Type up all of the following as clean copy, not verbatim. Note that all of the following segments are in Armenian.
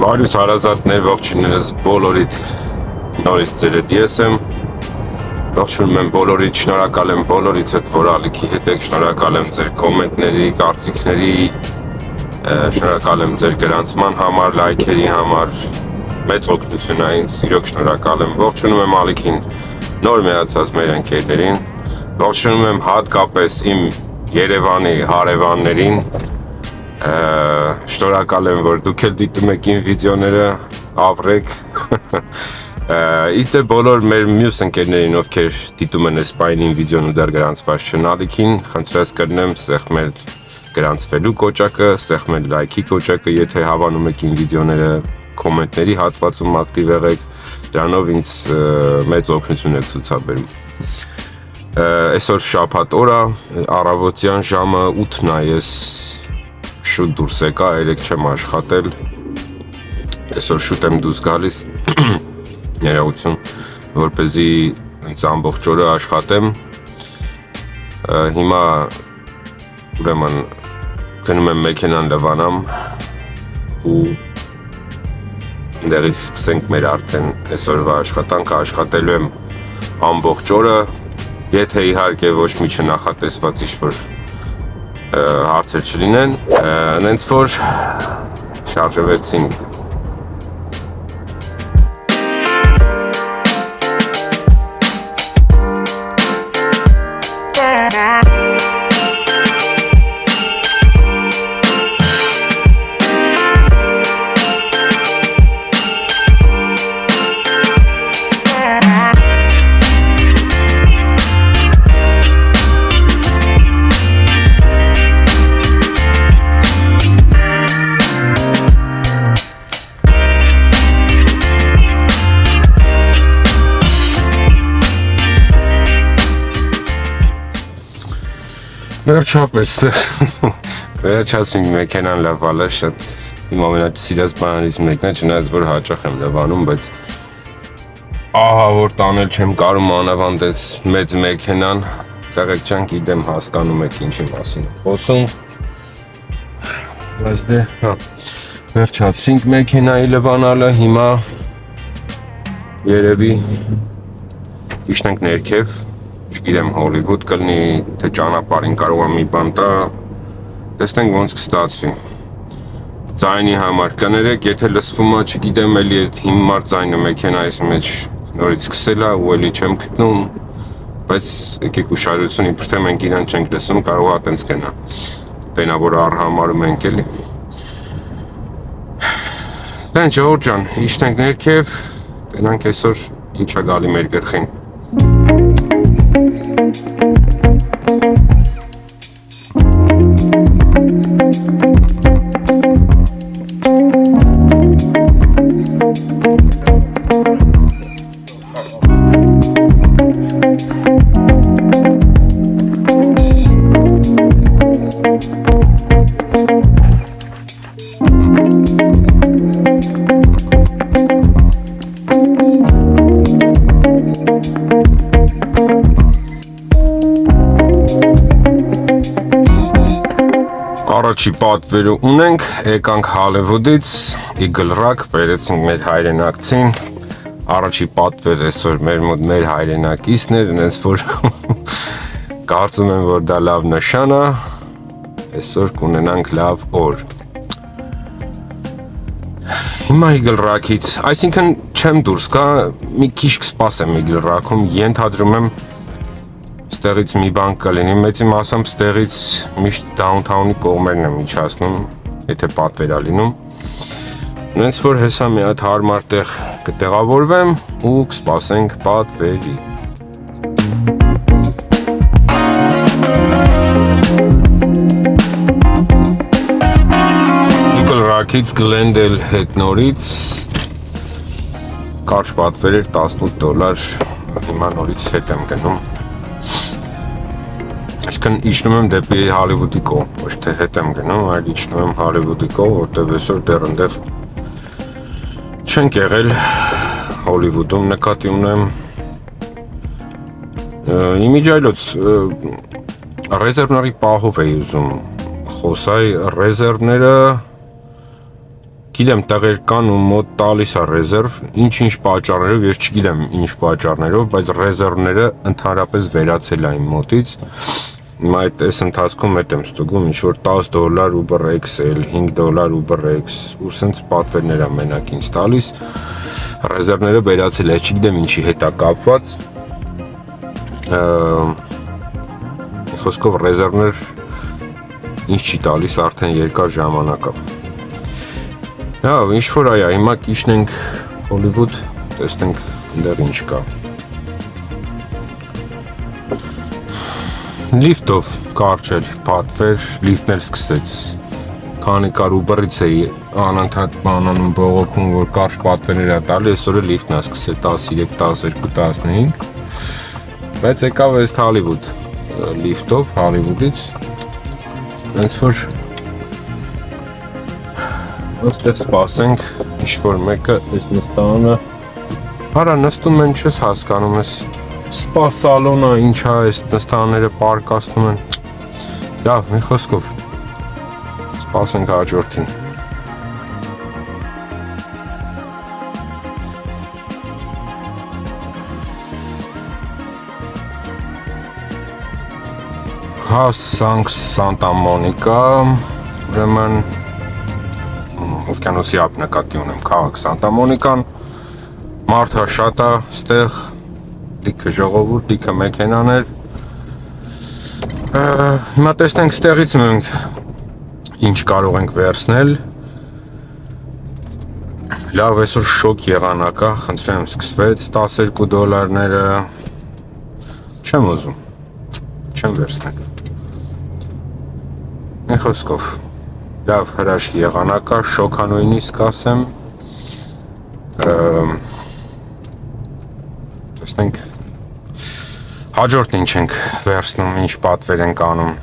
Բարի հարազատներ, ողջույններս բոլորիդ նորից ձերդ ես եմ, ողջունում եմ բոլորիդ, շնորհակալ եմ բոլորից հետ, որ ալիքի հետ եք, շնորհակալ եմ ձեր կոմենտների, կարծիքների, շնորհակալ եմ ձեր գրանցման համար, լայքերի համար, մեծ օգնություն է ինձ, իրոք շնորհակալ եմ, ողջունում եմ ալիքին նոր միացած մեր ընկերներին, ողջունում եմ հատկապես իմ Երևանի հարևաններին, շնորհակալ եմ, որ դուք էլ դիտում եք իմ վիդեոները, ապրեք, իսկ դե բոլոր մեր մյուս ընկերներին, ովքեր դիտում են այս պահին իմ վիդեոն ու դեռ գրանցված չեն ալիքին, խնդրես կրնեմ սեղմել գրանցվելու կոճակը, սեղմել լայքի կոճակը, եթե հավանում եք իմ վիդեոները, կոմենտների հատվածում ակտիվ եղեք, դրանով ինձ մեծ օգնություն եք ցուցաբերում։ Այսօր շաբաթ օր է, առավոտյան ժամը 8-ն է, ես շուտ դուրս եկա, երեկ չեմ աշխատել, այսօր շուտ եմ դուրս գալիս, ներողություն, որպեսզի ինձ ամբողջ օրը աշխատեմ, հիմա ուրեմն գնում եմ մեքենան լվանամ ու դեղից սկսենք մեր արդեն այսօրվա աշխատանքը, աշխատելու եմ ամբողջ օրը, եթե իհարկե ոչ մի չնախատեսված ինչ-որ հարցեր չլինեն, նենց որ շարժվեցինք։ Վերջացնենք մեքենան լավալը, շատ իմ ամենասիրած բաներից մեկն է, չնայած որ հաճախ եմ լվանում, բայց ահա որ տանել չեմ կարում անավանդեց մեծ մեքենան, տեղեկ չան գիտեմ հասկանում եք ինչի մասին խոսում, բայց դե, վերջացրինք մեքենայի լվանալը, հիմա երևի իշնենք ներքև, չգիտեմ Հոլիվուդ կլնի, թե ճանապարհին կարող եմ մի բան տա, տեսնենք ոնց կստացվի։ Ձայնի համար կներեք, եթե լսվում է, չգիտեմ էլի այդ հիմար ձայնը մեքենայիս մեջ նորից սկսել է ու էլի չեմ գտնում, բայց եկեք ուշադրություն, իբր թե մենք իրան չենք լսում, կարող է տենց գնա։ Տենա որ առհամարում ենք էլի։ Տեն Ջորջ ջան, իշտենք ներքև, տենանք այսօր ինչա գալի մեր գլխին։ Առաջի պատվերը ունենք, եկանք Հոլիվուդից, Eagle Rock, բերեցինք մեր հայրենակցին, առաջի պատվեր այսօր մեր մոտ մեր հայրենակիցներ, նենց որ կարծում եմ, որ դա լավ նշան է, այսօր կունենանք լավ օր։ Հիմա Eagle Rock-ից, այսինքն չեմ դուրս գա, մի քիչ կսպասեմ Eagle Rock-ում, ենթադրում եմ ստեղից մի բան կլինի, մեծի մասամբ ստեղից միշտ դաունթաունի կողմերն եմ իջացնում, եթե պատվեր է լինում։ Նենց որ հեսա մի հատ հարմար տեղ կտեղավորվեմ ու կսպասենք պատվերի։ Eagle Rock-ից Glendale հետ նորից կարճ պատվեր էր $18, հիմա նորից հետ եմ գնում։ Այսքան իջնում եմ դեպի Հոլիվուդի կողմ, ոչ թե հետ եմ գնում, այլ իջնում եմ Հոլիվուդի կողմ, որտեղ այսօր դեռ ընդեղ չենք եղել Հոլիվուդում նկատի ունեմ։ Իմիջայլոց ռեզերվների պահով էի ուզում խոսալ, ռեզերվները Գիտեմ տեղեր կան ու մոտ տալիս է ռեզերվ, ինչ պատճառներով, ես չգիտեմ ինչ պատճառներով, բայց ռեզերվները ընդհանրապես վերացել է իմ մոտից։ Հիմա այս ընթացքում եմ ստուգում ինչ-որ $10 UberX, $5 UberX, ու սենց պատվերներ է մենակ ինձ տալիս, ռեզերվները վերացել է, չգիտեմ ինչի հետ է կապված, խոսքով ռեզերվներ ինչ չի տալիս արդեն երկար ժամանակ է։ Լավ, ինչ-որ այա, հիմա կիչնենք Հոլիվուդ, տեսնենք ընդեղ ինչ կա։ Լիֆտով կարճ էր պատվեր, լիֆտն էլ սկսեց։ Քանի կար Uber-ից էի անընդհատ բանանում բողոքում, որ կարճ պատվերներ է տալի, այսօր էլ լիֆտն է սկսել 13, 12, 15։ Բայց եկավ այս Հոլիվուդ լիֆտով, Հոլիվուդից։ Հենց որ այստեղ սպասենք, ինչ-որ մեկը այս նստանը, հարա նստում են չես հասկանում, այս սպա սալոնը ինչա այս նստանները պարկասնում են, լավ, մի խոսքով, սպասենք հաջորդին։ Հասանք Սանտա Մոնիկա, ուրեմն Օվկիանոսի ափ նկատի ունեմ քաղաք Սանտա Մոնիկան, մարդը շատ է ստեղ, լիքը ժողովուրդ, լիքը մեքենաներ։ Հիմա տեսնենք ստեղից մենք ինչ կարող ենք վերցնել։ Լավ, այսօր շոկ եղանակ է, խնդրեմ, սկսվեց $12-ները, չեմ ուզում, չեմ վերցնել։ Մի խոսքով լավ հրաշք եղանակ է, շոկ նույնիսկ ասեմ, տեսնենք հաջորդն ինչ ենք վերցնում, ինչ պատվեր ենք անում։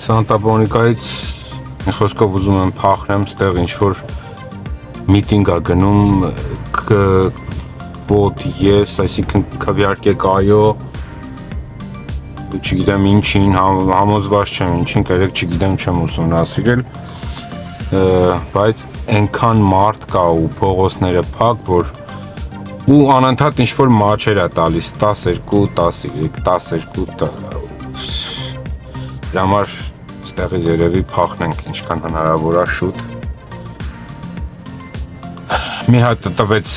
Սանտա Մոնիկայից մի խոսքով ուզում եմ փախնեմ, ստեղ ինչ-որ միտինգ է գնում, vote yes, այսինքն քվեարկեք այո, չգիտեմ ինչին, համոզված չեմ ինչին, կերեք չգիտեմ չեմ ուսումնասիրել, բայց այնքան մարդ կա ու փողոցները փակ, որ ու անընդհատ ինչ-որ մաչեր է տալիս 12, 13, 12, դրա համար ստեղից երևի փախնենք ինչքան հնարավոր է շուտ։ Մի հատ տվեց,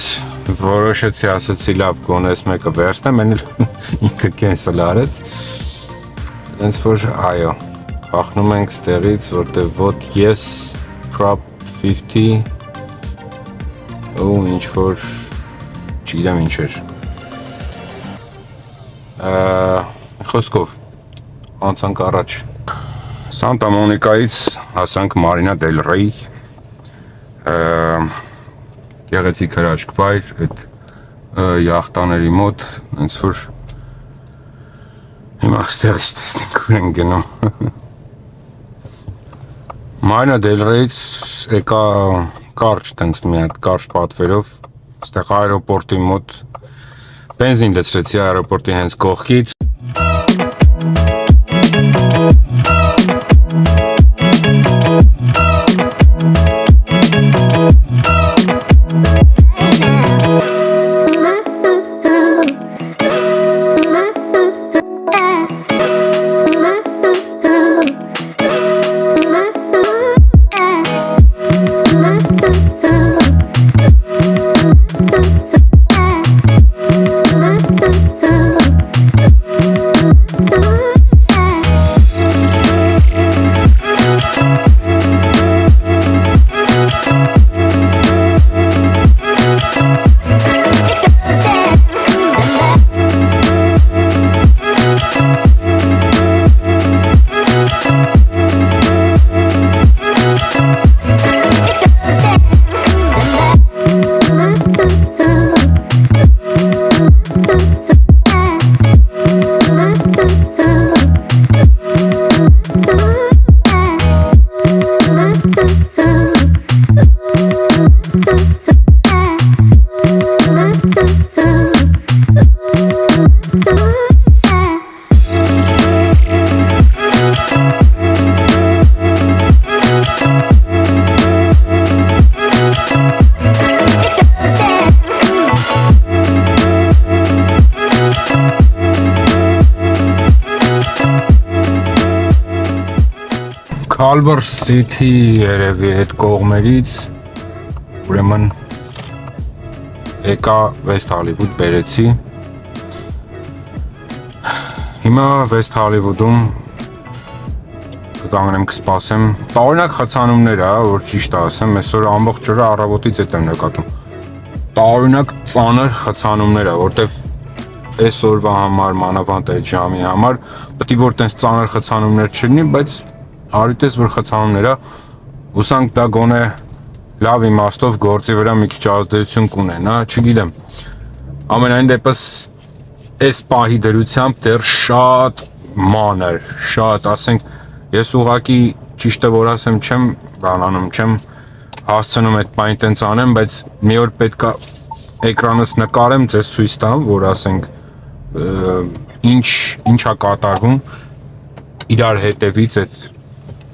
որոշեցի, ասացի լավ, գոնես մեկը վերցնեմ, այն ինքը կենսել արեց։ Հենց որ այո, խախնում ենք ստեղից, որտեղ ոտ yes, prop 50 ու ինչ որ չգիտեմ ինչ էր։ Խոսքով անցանք առաջ։ Սանտա Մոնիկայից հասանք Մարինա դել Ռեյ։ Գեղեցիկ հրաշք վայր, այդ յախտաների մոտ, հենց որ հիմա ստեղից տեսնենք ուր ենք գնում։ Մարինա դել Ռեյից եկա կարճ տենց մի հատ կարճ պատվերով, այստեղ այրոպորտի մոտ բենզին լցրեցի այրոպորտի հենց կողքից։ Culver City երևի այդ կողմերից ուրեմն եկա West Hollywood բերեցի։ Հիմա West Hollywood-ում կկանգնեմ կսպասեմ։ Տարօրինակ խցանումներ է, որ ճիշտ ասեմ, այսօր ամբողջ օրը առավոտից հետ եմ նկատում։ Տարօրինակ ծանր խցանումներ է, որտեվ այսօրվա համար, մանավանդ այդ ժամի համար, պետք է որ տենց ծանր խցանումներ չլինի, բայց արիտես որ խցանումները ուսանք դա գոնե լավ իմաստով գործի վրա մի քիչ ազդեցություն կունենա, չգիտեմ։ Ամենայն դեպս այս պահի դրությամբ դեռ շատ մանր, շատ, ասենք, ես ուղղակի ճիշտը որ ասեմ չեմ բանանում, չեմ հասցնում այդ բանը տենց անեմ, բայց մի օր պետքա էկրանս նկարեմ, ձեզ ցույց տամ, որ ասենք ինչա կատարվում իրար հետևից այդ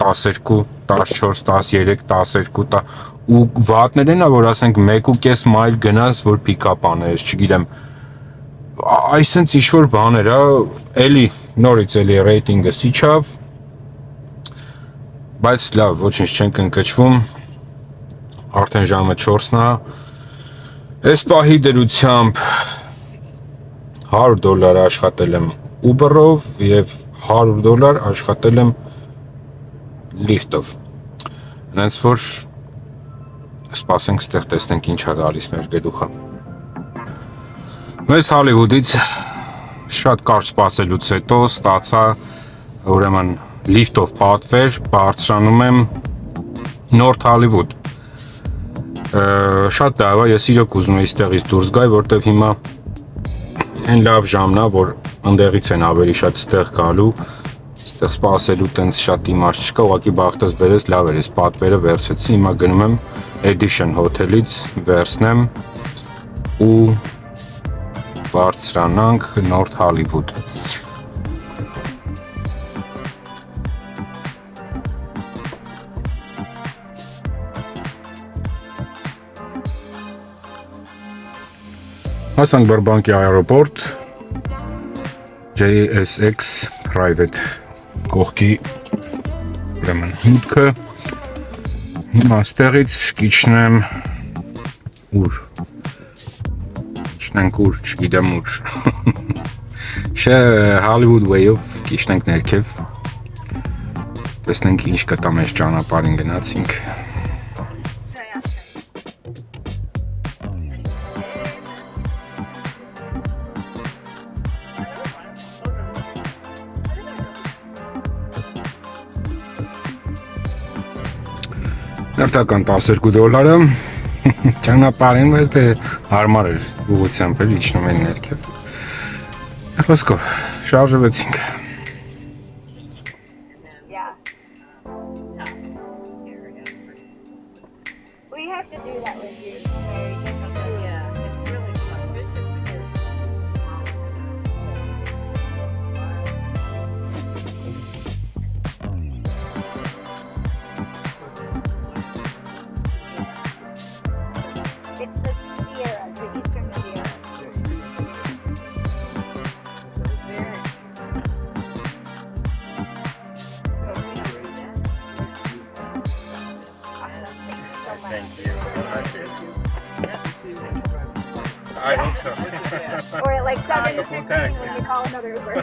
12, 14, 13, 12 ու վատներն է, որ ասենք 1.5 մայլ գնաս, որ pick-up անես, չգիտեմ, այսինքն ինչ-որ բաներ է, էլի, նորից էլի ռեյտինգը սիչավ, բայց լավ, ոչինչ չենք ընկճվում, արդեն ժամը 4-ն է, այս պահի դրությամբ $100 աշխատել եմ Uber-ով և $100 աշխատել եմ Lyft-ով, հենց որ սպասենք ստեղ տեսնենք ինչ է գալիս մեր գետուխը։ West Hollywood-ից շատ կարճ սպասելուց հետո ստացա ուրեմն Lyft-ով պատվեր, բարձրանում եմ North Hollywood։ Շատ լավ է, ես իրոք ուզում եմ այստեղից դուրս գալ, որտեվ հիմա այն լավ ժամն է, որ ընդեղից են ավելի շատ ստեղ գալու, ստեղ սպասելու տենց շատ իմաստ չկա, ուղղակի բախտս բերեց, լավ էր, ես պատվերը վերցեցի, հիմա գնում եմ Edition հոթելից, վերցնեմ ու բարձրանանք North Hollywood։ Հասանք Բրբանկի այրոպորտ, JSX Private կողքի ուրեմն մուտքը, հիմա ստեղից կիչնեմ ուր, կիչնենք ուր, չգիտեմ ուր, Hollywood Way-ով կիշնենք ներքև, տեսնենք ինչ կտա մեզ ճանապարհին գնացինք։ Նրտական $12 ճանապարհին, բայց դե հարմար էր ուղղությամբ էլ իջնում են ներքև։ Խոսքով շարժվեցինք։ We have to do that with you. Yeah, it's really fun. It's the Sierra, the Eastern Sierra. I hope so. Or at like 7:15 when you call another Uber.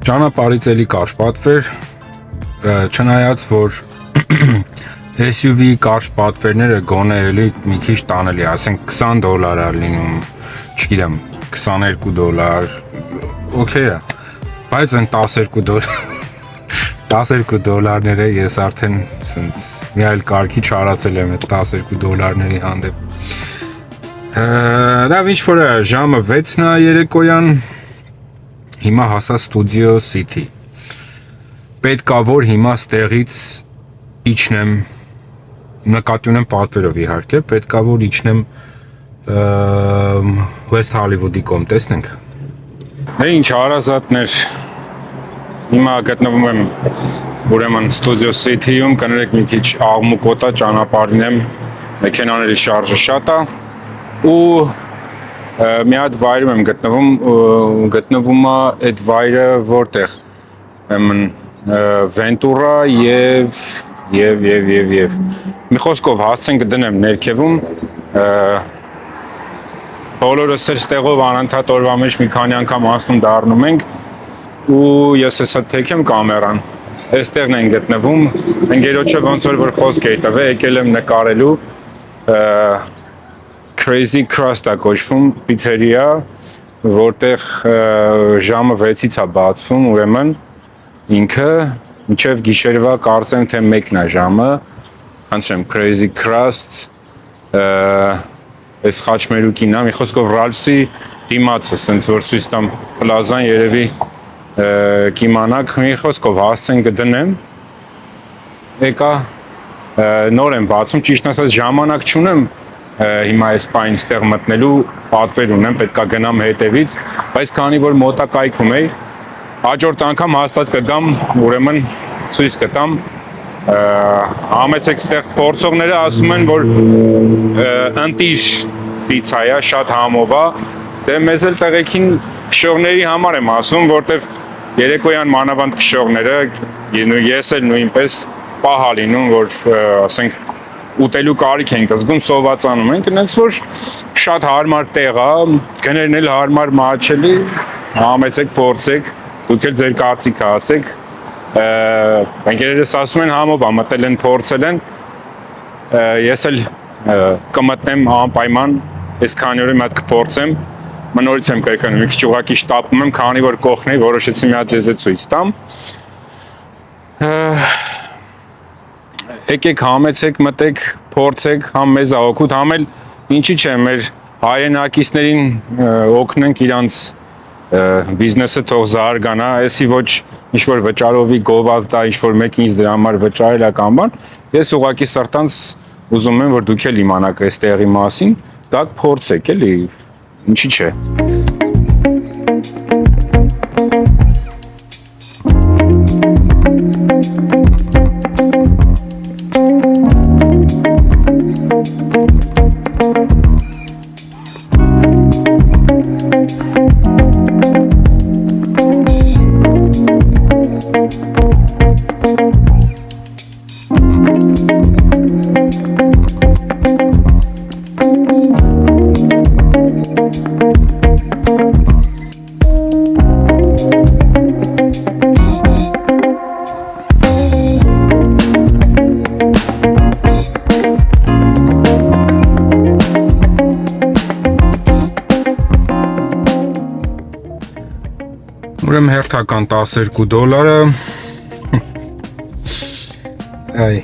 Ճանապարհից էլի կարճ պատվեր, չնայած որ SUV կարճ պատվերները գոնե էլի մի քիչ տանելի, ասենք $20 է լինում, չգիտեմ, $22, օքեյ է, բայց այն $12 ես արդեն սենց մի այլ կարգի չարացել եմ այդ $12 հանդեպ։ Լավ, ինչ որ ժամը 6-ն է երեկոյան, հիմա հասա Studio City։ Պետքա որ հիմա ստեղից իջնեմ, նկատի ունեմ պատվերով իհարկե, պետքա որ իջնեմ West Hollywood-ի կողմ, տեսնենք։ Դե ինչ հարազատներ, հիմա գտնվում եմ ուրեմն Studio City-ում, կներեք մի քիչ աղմուկոտ է, ճանապարհին եմ, մեքենաների շարժը շատ է ու մի հատ վայրում եմ գտնվում է այդ վայրը որտեղ Ventura եւ մի խոսքով հասցենք դնեմ ներքևում բոլորս էլ ստեղով անընդհատ օրվա մեջ մի քանի անգամ անցնում դառնում ենք ու ես հեսա թեքեմ կամերան այստեղն են գտնվում ընկերոջը ոնց որ խոսք է տվել եկել եմ նկարելու Crazy Crust-ը կոչվում պիցերիա, որտեղ ժամը 6-ից է բացվում, ուրեմն ինքը մինչև գիշերվա կարծեմ թե 1-ն է ժամը, խնդրեմ Crazy Crust, այս խաչմերուկին է, մի խոսքով Ralphs-ի դիմացը, սենց որ ցույց տամ պլազան երևի կիմանաք, մի խոսքով հասցեն կդնեմ, եկա նոր եմ բացում, ճիշտ ասած ժամանակ չունեմ, հիմա այս պայն ստեղ մտնելու պատվեր ունեմ, պետքա գնամ հետևից, բայց քանի որ մոտակայքում էի, հաջորդ անգամ հաստատ կգամ, ուրեմն ցույց կտամ, համեցեք ստեղ փորձողները ասում են, որ ընտիր պիցա է, շատ համով է, դե մեզ էլ տեղեքին քշողների համար եմ ասում, որտեվ երեկոյան մանավանդ քշողները, ես էլ նույնպես պահ է լինում, որ ասենք ուտելու կարիք ենք զգում, սովածանում ենք, այնց որ շատ հարմար տեղ է, գներն էլ հարմար մահաչելի, համեցեք, փորձեք, դուք էլ ձեր կարծիքը ասեք, ընկերներս ասում են համով է, մտել են, փորձել են, ես էլ կմտնեմ անպայման, այս քանի օրը մի հատ կփորձեմ, մնորից եմ կրկնում, մի քիչ ուղղակի շտապում եմ, քանի որ կողքն էի, որոշեցի մի հատ ձեզ ցույց տամ։ Եկեք համեցեք, մտեք, փորձեք, համ մեզ օգուտ, համ էլ ինչի՞ չէ, մեր հայրենակիցներին օգնենք իրանց բիզնեսը թող զարգանա, էսի ոչ ինչ որ վճարովի գովազդ է, ինչ որ մեկին ինձ դրա համար վճարել է կամ բան, ես ուղղակի սրտանց ուզում եմ որ դուք էլ իմանաք այս տեղի մասին, դաք փորձեք էլի, ինչի՞ չէ։ Ուրեմն հերթական $12 այ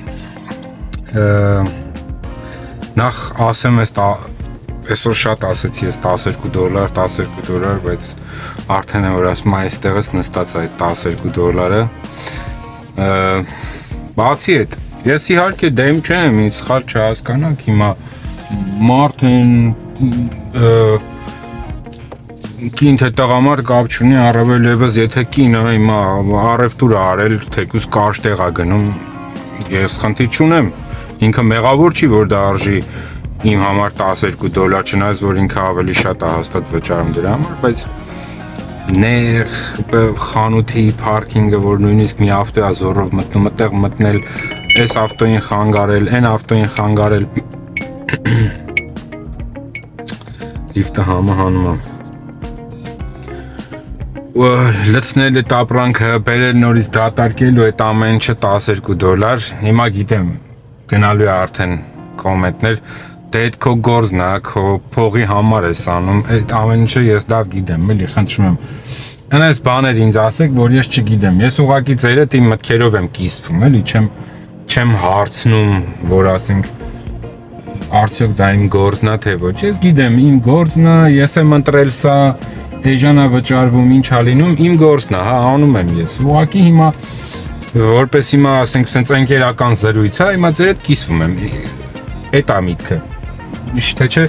նախ ասեմ այսօր շատ ասեցի ես $12, բայց արդեն է որ ասում այստեղս նստած այդ $12-ը բացի այդ ես իհարկե դեմ չեմ ինձ սխալ չհասկանաք հիմա մարդ են կին թե տղամարդ կապ չունի առավել ևս եթե կինը հիմա առևտուր է արել թեկուզ կարճ տեղ է գնում ես խնդիր չունեմ ինքը մեղավոր չի որ դա արժի իմ համար $12 չնայած որ ինքը ավելի շատ է հաստատ վճարում դրա համար բայց նեղ խանութի պարքինգը որ նույնիսկ մի ավտո է զորով մտնում այդտեղ մտնել այս ավտոին խանգարել այն ավտոին խանգարել լիֆտը համահանում է լցնել այդ ապրանքը բերել նորից դատարկելու այդ ամեն ինչը $12 հիմա գիտեմ գնալու է արդեն կոմենտներ դե այդ քո գործն է քո փողի համար ես անում այդ ամեն ինչը ես լավ գիտեմ էլի խնդրում եմ այնպես բաներ ինձ ասեք որ ես չգիտեմ ես ուղղակի ձեր հետ իմ մտքերով եմ կիսվում էլի չեմ հարցնում որ ասենք արդյոք դա իմ գործն է թե ոչ ես գիտեմ իմ գործն է ես եմ ընտրել սա էժանա վճարվում ինչ ա լինում իմ գործն է հա անում եմ ես ուղղակի հիմա որպես հիմա ասենք սենց ընկերական զրույց է հիմա ձեր հետ կիսվում եմ այդ է միտքը թե չէ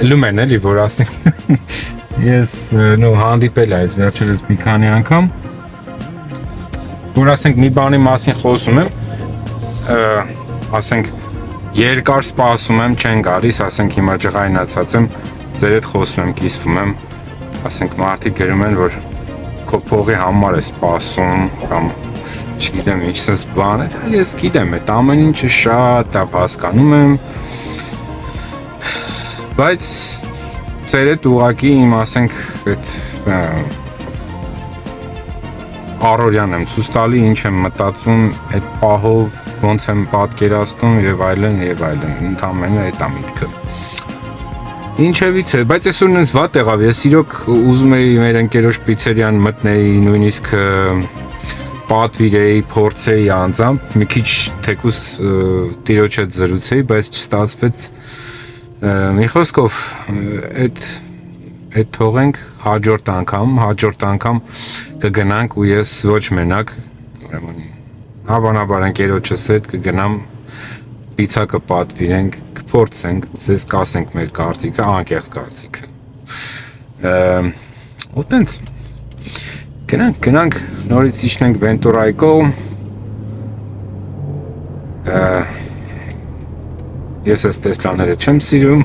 լում են էլի որ ասենք ես նո հանդիպել այս վերջերս մի քանի անգամ որ ասենք մի բանի մասին խոսում եմ ասենք երկար սպասում եմ չեն գալիս ասենք հիմա ջղայնացած եմ ձեր հետ խոսում եմ կիսվում եմ ասենք մարդիկ գրում են որ քո փողի համար է սպասում կամ չգիտեմ ինչպես բաներ ես գիտեմ այդ ամեն ինչը շատ լավ հասկանում եմ բայց ձեր հետ ուղղակի իմ ասենք այդ առօրյան եմ ցույց տալի ինչ եմ մտածում այդ պահով ոնց եմ պատկերացնում եւ այլն ընդամենը այդ է միտքը ինչևից է բայց այսօր ինձ վատ եղավ ես իրոք ուզում էի մեր ընկերոջ պիցերիան մտնեի նույնիսկ պատվիրեի փորձեի անձամբ մի քիչ թեկուս տիրոջ հետ զրուցեի բայց չստացվեց մի խոսքով այդ թողենք հաջորդ անգամ կգնանք ու ես ոչ մենակ ուրեմն հավանաբար ընկերոջս հետ կգնամ պիցա կպատվիրենք կփորձենք ձեզ կասենք մեր կարծիքը անկեղծ կարծիքը ու տենց գնանք նորից իջնենք Venturայի կողմ ես այս տեսլաները չեմ սիրում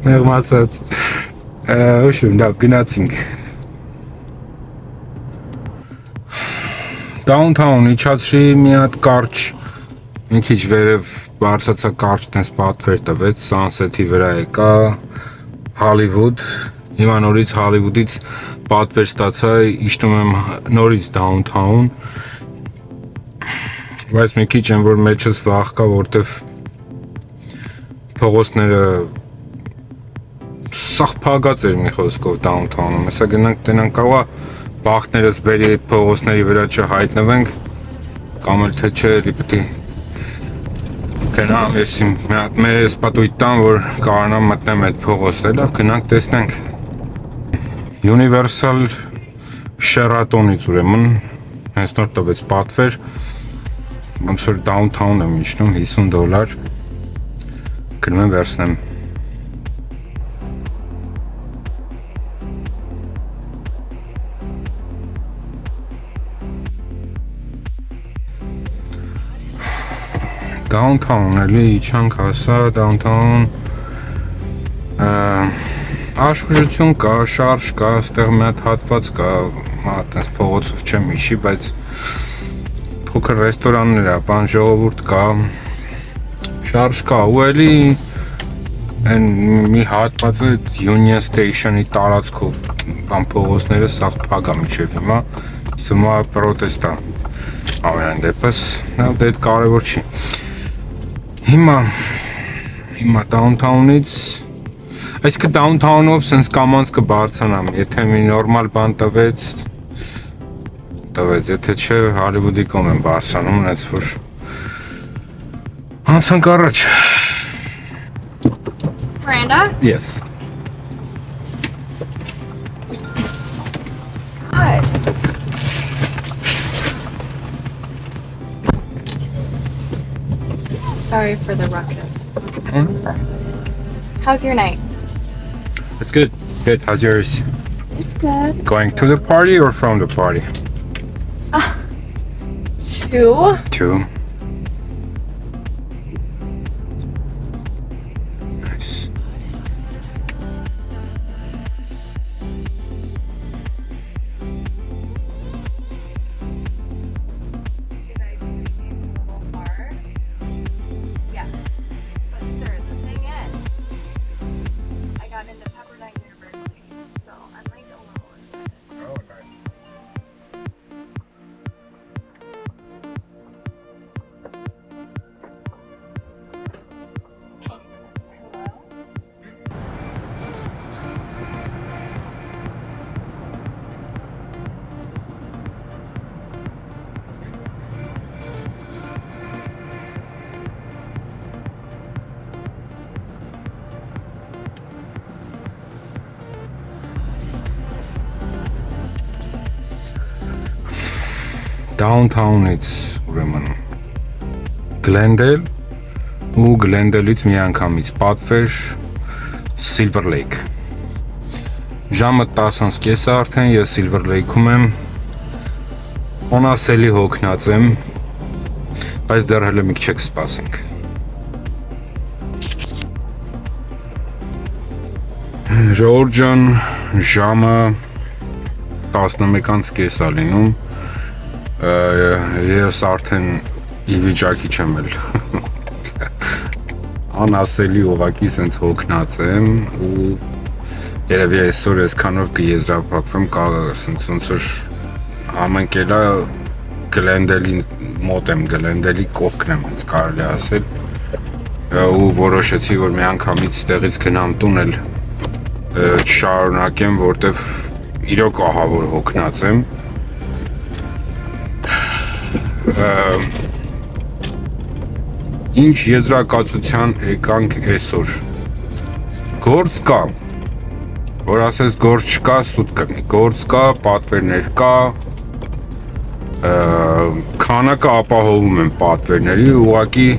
մեղմ ասած ուշում լավ գնացինք Downtown իջացրի մի հատ կարճ մի քիչ վերև բարձացա կարճ տես պատվեր տվեց Sunset-ի վրա եկա Hollywood հիմա նորից Hollywood-ից պատվեր ստացա իջնում եմ նորից Downtown բայց մի քիչ եմ որ մեջս վախ կա որտեվ փողոցները սաղ փագած էր մի խոսքով Downtown-ում հեսա գնանք տենանք կարողա բախտներս բերի այդ փողոցների վրա չհայտնվենք կամ էլ թե չէ պետք է գնամ ես իմ մի հատ մեծ պատույտ տան որ կարողանամ մտնեմ այդ փողոցը լավ գնանք տեսնենք Universal Sheraton-ից ուրեմն հենց նոր տվեց պատվեր ոնց որ Downtown եմ իջնում $50 գնում եմ վերցնեմ Downtown էլի իջանք հասա Downtown աշխուժություն կա, շարժ կա, այստեղ մի հատ հատված կա, այդպես փողոցով չեմ հիշի, բայց փոքր ռեստորաններ է, բան ժողովուրդ կա, շարժ կա, ու էլի այն մի հատվածը Union Station-ի տարածքով բան փողոցները սաղ փակ է մինչև հիմա, հիմա պրոտեստ է, ամենայն դեպս, դե կարևոր չի, հիմա Downtown-ից Այսինքն Downtown-ով սենց կամանց կբարձանամ, եթե մի նորմալ բան տվեց, տվեց, եթե չէ Հոլիվուդի կողմ են բարձրանում, այնց որ անցանք առաջ։ Miranda? Yes. God. Sorry for the ruckus. How's your night? It's good. Good. How's yours? It's good. Going to the party or from the party? Two? Two. Nice. You guys came a little far. Yeah. But sir, the thing is, I got into Pepperdine University, so I'm like a little excited. Oh, nice. Hello? Downtown-ից ուրեմն Glendale ու Glendale-ից մի անգամից պատվեր Silver Lake։ Ժամը 10:30 է արդեն, ես Silver Lake-ում եմ։ Անասելի հոգնած եմ, բայց դեռ հələ մի քիչ կսպասենք։ Ժողովուրդ ջան, ժամը 11:30 է լինում։ Ես արդեն ի վիճակի չեմ էլ անասելի ուղակի սենց հոգնած եմ ու երևի այսօր այսքանով կեզրափակվեմ սենց ոնց որ ամենք էլա Glendale-ի մոտ եմ, Glendale-ի կողքն եմ հենց կարելի ասել ու որոշեցի որ մի անգամից տեղից գնամ տուն էլ չշարունակեմ, որտեվ իրոք ահավոր հոգնած եմ Ինչ եզրակացության եկանք այսօր Գործ կա Որ ասես գործ չկա, սուտ կնի Գործ կա, պատվերներ կա Քանակը ապահովում են պատվերների Ուղղակի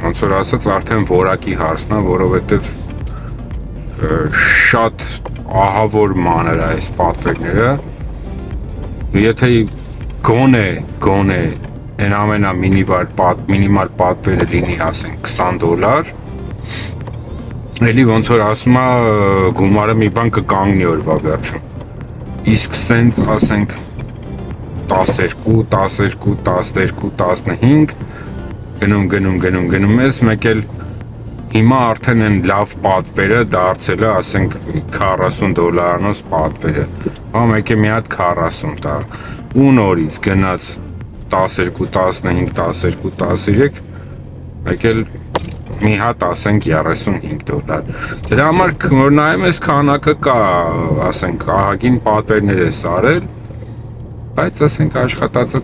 ոնց որ ասած արդեն որակի հարցն է, որովհետև շատ ահավոր մանր է այս պատվերները Եթե գոնե այն ամենա մինիմալ պատվերը լինի ասենք $20 էլի ոնց որ ասում է գումարը մի բան կկանգնի օրվա վերջում իսկ սենց ասենք 12, 12, 12, 15 գնում ես մեկ էլ հիմա արդեն են լավ պատվերը դարձել է ասենք $40 պատվերը հա մեկ է մի հատ 40 տա ու նորից գնաց 12, 15, 12, 13 մեկ էլ մի հատ ասենք $35 դրա համար որ նայում ես քանակը կա ասենք ահագին պատվերներ ես արել բայց ասենք աշխատածը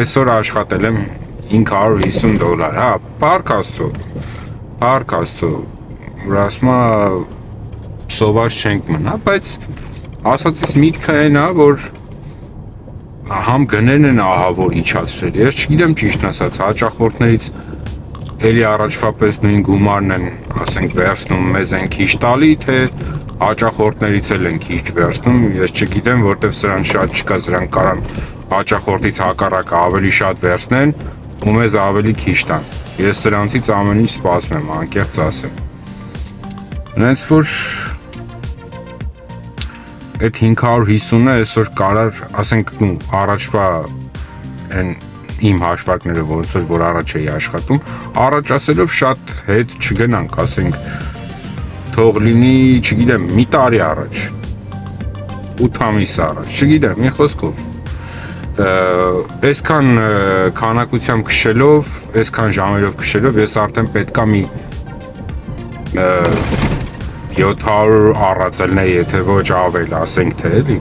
այսօր աշխատել եմ $550 հա փառք Աստծո որ ասում սոված չենք մնա բայց ասածից միտքը այն է որ համ գներն են ահավոր իջացրել ես չգիտեմ ճիշտ ասած հաճախորդներից էլի առաջվա պես նույն գումարն են ասենք վերցնում մեզ են քիչ տալի թե հաճախորդներից էլ են քիչ վերցնում ես չգիտեմ որտեվ սրան շատ չկա սրանք կարան հաճախորդից հակառակը ավելի շատ վերցնեն ու մեզ ավելի քիչ տան ես սրանցից ամեն ինչ սպասում եմ անկեղծ ասեմ հենց որ այդ 550-ը այսօր կարար ասենք առաջվա այն իմ հաշվարկները ոնց որ առաջ էի աշխատում առաջ ասելով շատ հետ չգնանք ասենք թող լինի չգիտեմ մի տարի առաջ 8 ամիս առաջ չգիտեմ մի խոսքով այսքան քանակությամբ քշելով այսքան ժամերով քշելով ես արդեն պետքա մի 700 առածելն է եթե ոչ ավել ասենք թե էլի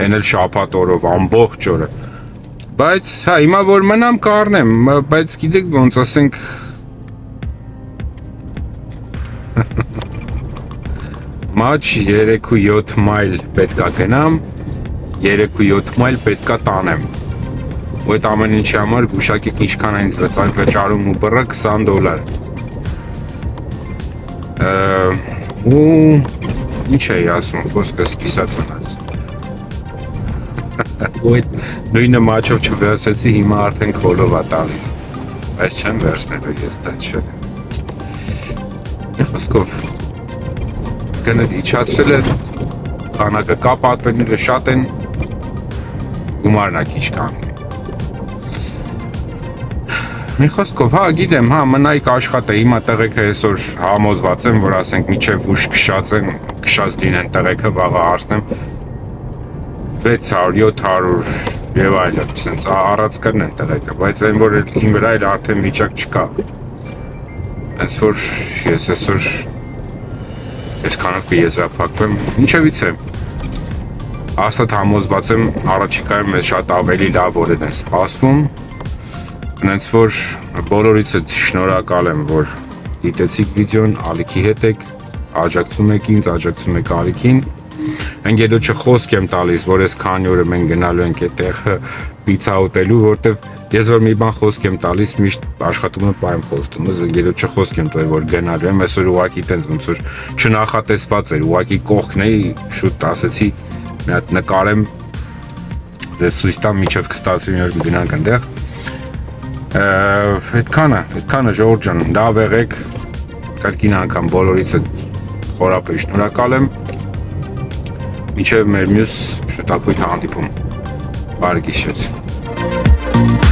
Այն էլ շաբաթ օրով ամբողջ օրը։ Բայց հա հիմա որ մնամ կառնեմ, բայց գիտեք ոնց ասենք Մաչ 3-7 մայլ պետքա գնամ, 3-7 մայլ պետքա տանեմ։ Ու այդ ամեն ինչի համար գուշակեք ինչքան այնց վճարում ու բռը $20։ Ու ինչ էի ասում, խոսքս կիսատ մնաց։ Ու այդ նույնը մաչով չվերցեցի, հիմա արդեն քոլով է տալիս։ Բայց չեմ վերցնելու ես դա չէ։ Խոսքով գնել իջացրել է, քանակը կա, պատվերները շատ են, գումարն է քիչ կանգնի։ Մի խոսքով, հա, գիտեմ, հա, մնայք աշխատե, հիմա տղեկը այսօր համոզված եմ, որ ասենք միջև ուշ քշած լինեն տղեկը, վաղը հարցնեմ 600, 700 եւ այլն, sense առած կրնեն տղեկը, բայց այն որ իմ վրա էլ արդեն վիճակ չկա։ Այս որ ես այսօր այսքանով կեզրափակվեմ, ինչևից է։ Աստատ համոզված եմ առաջիկայում ես շատ ավելի լավ օրեր են սպասվում։ Հենց որ բոլորիցս շնորհակալ եմ, որ դիտեցիք վիդեոն, ալիքի հետ եք, աջակցում եք ինձ, աջակցում եք ալիքին։ Ընկերոջը խոսք եմ տալիս, որ այս քանի օրը մենք գնալու ենք այդտեղ պիցա ուտելու, որտեվ ես որ մի բան խոսք եմ տալիս, միշտ աշխատում եմ պայեմ խոստում, ընկերոջը խոսք եմ տվել, որ գնալու եմ, այսօր ուղակի տենց ոնց որ չնախատեսված էր, ուղակի կողքն էի, շուտ ասեցի, մի հատ նկարեմ, ձեզ ցույց տամ, մինչև կստացվի մի օր գնանք այնտեղ։ Այդքանը ժողովուրդ ջան, լավ եղեք, կրկին անգամ բոլորիցս խորապես շնորհակալ եմ։ Մինչև մեր մյուս շտապույտ հանդիպում։ Բարի գիշեր։